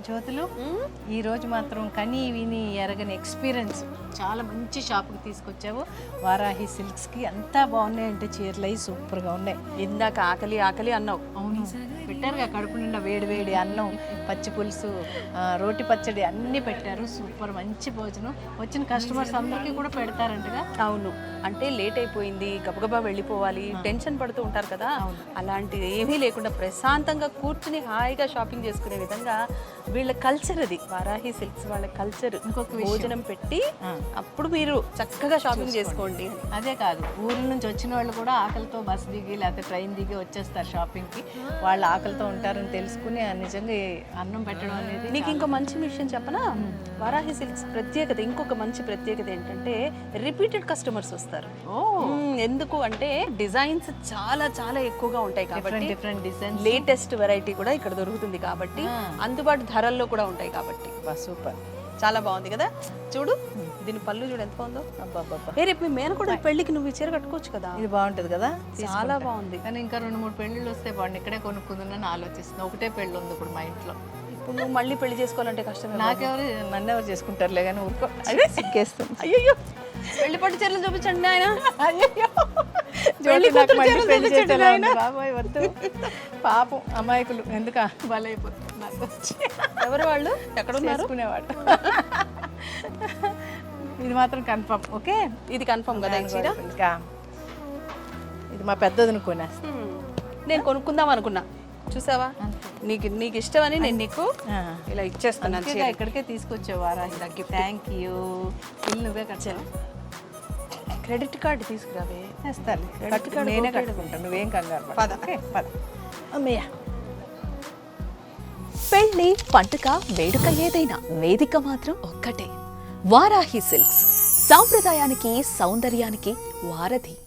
జ్యోతులు ఈ రోజు మాత్రం కని విని ఎరగని ఎక్స్పీరియన్స్, చాలా మంచి షాప్కి తీసుకొచ్చావు. వారాహి సిల్క్స్కి అంతా బాగున్నాయంటే చీరలు అవి సూపర్గా ఉన్నాయి. ఇందాక ఆకలి ఆకలి అన్నావు. అవును, పెట్టారుగా కడుపు నిండా వేడి వేడి అన్నం, పచ్చి పులుసు, రోటి పచ్చడి అన్నీ పెట్టారు. సూపర్ మంచి భోజనం. వచ్చిన కస్టమర్స్ అందరికీ కూడా పెడతారంటగా. అవును, అంటే లేట్ అయిపోయింది, గబగబా వెళ్ళిపోవాలి, టెన్షన్ పడుతూ ఉంటారు కదా. అలాంటిది ఏమీ లేకుండా ప్రశాంతంగా కూర్చుని హాయిగా షాపింగ్ చేసుకునే విధంగా వీళ్ళ కల్చర్ అది. వారాహి సిల్క్స్ వాళ్ళ కల్చర్. ఇంకొక భోజనం పెట్టి అప్పుడు మీరు చక్కగా షాపింగ్ చేసుకోండి. అదే కాదు, ఊర్ల నుంచి వచ్చిన వాళ్ళు కూడా ఆకలితో బస్ దిగి లేకపోతే ట్రైన్ దిగి వచ్చేస్తారు షాపింగ్కి. వాళ్ళు ఆకలితో ఉంటారని తెలుసుకుని నిజంగా ఈ అన్నం పెట్టడం అనేది. నీకు ఇంకో మంచి విషయం చెప్పనా? వారాహి సిల్క్స్ ప్రత్యేకత, ఇంకొక మంచి ప్రత్యేకత ఏంటంటే రిపీటెడ్ కస్టమర్స్ వస్తారు. ఎందుకు అంటే డిజైన్స్ చాలా చాలా ఎక్కువగా ఉంటాయి కాబట్టి, డిఫరెంట్ డిజైన్, లేటెస్ట్ వెరైటీ కూడా ఇక్కడ దొరుకుతుంది కాబట్టి, అందుబాటు ధరల్లో కూడా ఉంటాయి కాబట్టి. సూపర్, చాలా బాగుంది కదా. చూడు దీని పళ్ళు చూడు ఎంత బాగుందో. అబ్బాబ్బా, రేపు మీ మేనకోడల పెళ్లికి నువ్వు ఈ చీర కట్టుకోవచ్చు కదా. ఇది బాగుంటుంది కదా, చాలా బాగుంది. కానీ ఇంకా 2-3 పెళ్ళిళ్ళు వస్తే బాగుంది. ఇక్కడే కొనుక్కుందని ఆలోచిస్తున్నా. ఒకటే పెళ్ళి ఉంది ఇప్పుడు మా ఇంట్లో. ఇప్పుడు నువ్వు మళ్ళీ పెళ్లి చేసుకోవాలంటే కష్టమే. నన్నెవరు చేసుకుంటారులే కానీ ఊరుకో, అదే సిగ్గేస్తుంది. అయ్యో, పెళ్లి పట్టు చీరలు చూపించండి ఆయన. అయ్యో, బాబాయ్ వద్దు, పాపం అమాయకులు ఎందుకు బలైపోతుంది. నాకు ఎవరు వాళ్ళు, ఎక్కడ ఉన్నారు? చేసుకునేవాడు. ఇది మాత్రం కన్ఫర్మ్. ఓకే, ఇది కన్ఫర్మ్ కదా. ఈ చీర ఇంకా ఇది మా పెద్దదిని కొనేస్తా. నేను కొనుక్కుందాం అనుకున్నా, చూసావా? నీకు నీకు ఇష్టమని నేను నీకు ఇలా ఇచ్చేస్తున్నాను. ఇక్కడికే తీసుకొచ్చేవారా? Thank you. బిల్ నువ్వే కట్టాను. క్రెడిట్ కార్డు తీసుకురావే. వేస్తాను, నేనే కట్టుకుంటాను, నువ్వేం కంగారు పద. ఓకే పద. అమ్మయ్య, పెళ్లి, పండుగ, వేడుక ఏదైనా వేదిక మాత్రం ఒక్కటే. వారాహి సిల్క్స్, సాంప్రదాయానికి సౌందర్యానికి వారధి.